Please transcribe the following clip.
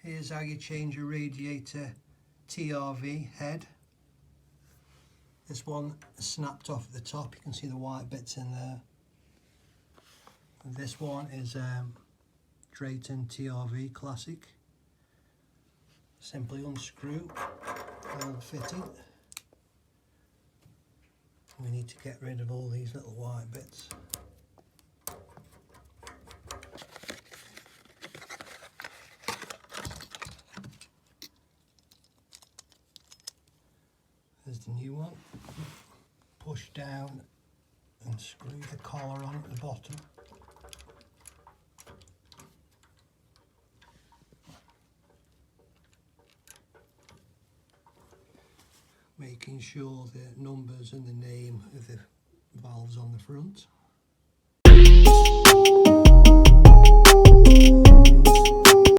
Here's how you change a radiator TRV head. This one snapped off at the top, you can see the white bits in there. And this one is Drayton TRV Classic. Simply unscrew the old fitting. We need to get rid of all these little white bits. There's the new one. Push down and screw the collar on at the bottom. Making sure the numbers and the name of the valves on the front.